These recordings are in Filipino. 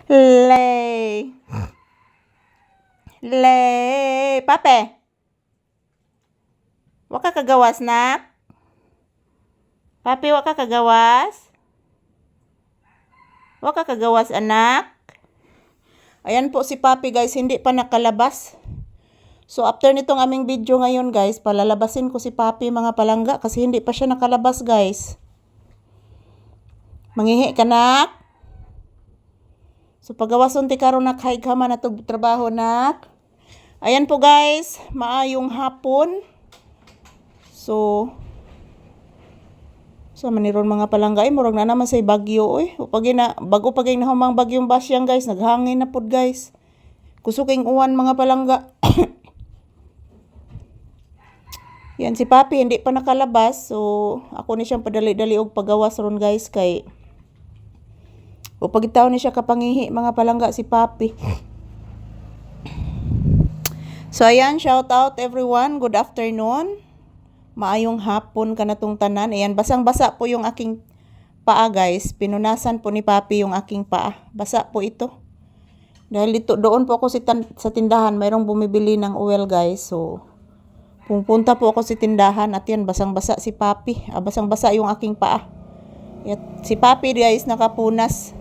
Lay. Lay. Pape. Wa ka kagawas na? Papi, wa ka kagawas? Wa ka kagawas, anak? Ayan po si Papi, guys. Hindi pa nakalabas. So, after nitong aming video ngayon, guys, palalabasin ko si Papi, mga palangga, kasi hindi pa siya nakalabas, guys. Mangihi ka, nak? So, pagawason ti karon nak, hay ka man na trabaho, nak. Ayan po, guys. Maayong hapon. So maniron mga palangga, murag na naman say bagyo, bago pagay na humang bagyong basyang, guys, naghangin na pod, guys. Kusuking uwan, mga palangga. Yan si Papi hindi pa nakalabas, so ako ni siyang padali-dali og pagawas ron, guys, kay pagitaw ni siya kapangihi, mga palangga, si Papi. So ayan, shout out everyone, good afternoon. Maayong hapon ka na tong tanan. Ayan, basang-basa po yung aking paa, guys. Pinunasan po ni Papi yung aking paa. Basa po ito. Dahil dito, doon po ako sa tindahan. Mayroong bumibili ng oil, guys. So, pupunta po ako sa tindahan at yan, basang-basa si Papi. Basang-basa yung aking paa. At si Papi, guys, nakapunas.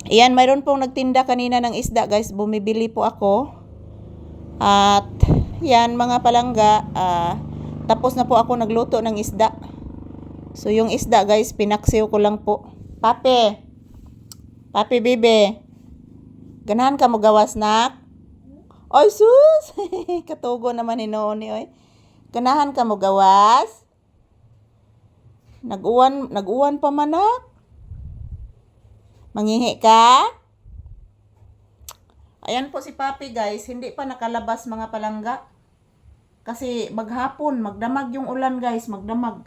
Ayan, mayroon pong nagtinda kanina ng isda, guys. Bumibili po ako. At yan, mga palangga, tapos na po ako nagluto ng isda. So yung isda, guys, pinaksiw ko lang po. Papi, bebe, ganahan ka mo gawas, nak? Oy, sus! Katugo naman ni Noni, oy. Ganahan ka mo gawas? Nag-uwan pa man, nak? Mangihi ka? Ayan po si Papi, guys. Hindi pa nakalabas, mga palangga. Kasi maghapon, magdamag yung ulan, guys. Magdamag.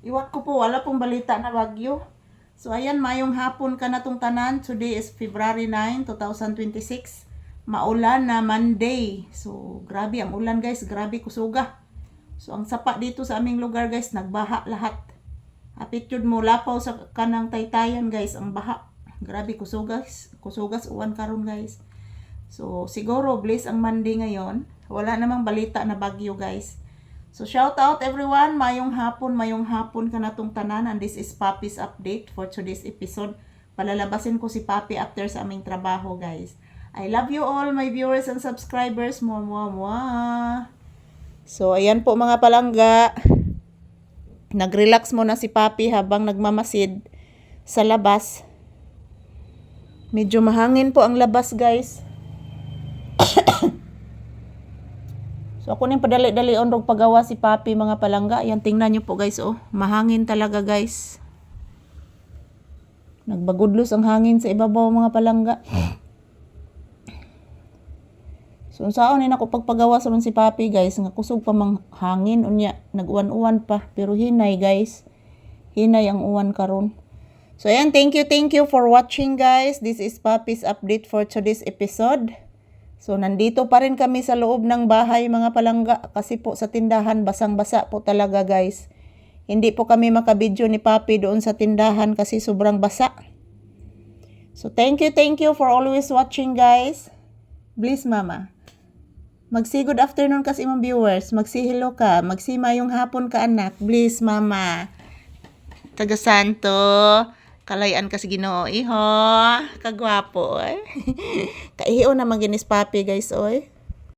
Iwat ko po, wala pong balita na bagyo. So ayan, mayong hapon ka na tong tanan. Today is February 9, 2026. Maulan na Monday. So grabe ang ulan, guys. Grabe kusuga. So ang sapa dito sa aming lugar, guys, nagbaha lahat. Apit yun mo, lapaw sa kanang taytayan, guys, ang baha. Grabe kusugas uwan karon, guys. So siguro bless ang Monday ngayon. Wala namang balita na bagyo, guys. So shout out everyone, mayong hapon ka na tong tanan, and this is Papi's update for today's episode. Palalabasin ko si Papi after sa aming trabaho, guys. I love you all, my viewers and subscribers. Mwah. So ayan po, mga palangga. Nag-relax muna si Papi habang nagmamasid sa labas. Medyo mahangin po ang labas, guys. So ako nang padali-dali onrog pagawa si Papi, mga palangga. Yan, tingnan nyo po, guys, mahangin talaga, guys. Nagbagudlos ang hangin sa ibabaw, mga palangga. So saon ni nako pagpagawa sa si Papi, guys, nga kusog pa mang hangin unya, nag-uwan-uwan pa, pero hinay, guys. Hinay ang uwan karon. So ayan, thank you for watching, guys. This is Papi's update for today's episode. So nandito pa rin kami sa loob ng bahay, mga palangga, kasi po sa tindahan basang-basa po talaga, guys. Hindi po kami makabidyo ni Papi doon sa tindahan kasi sobrang basa. So thank you for always watching, guys. Please, mama. Magsi good afternoon kasi imong viewers. Magsi hello ka. Magsi mayong hapon ka, anak. Please, mama. Taga Santo. Kalayan kasi Ginoo, iho. Kagwapo, eh. Kaihiyo naman ginis Papi, guys, oy.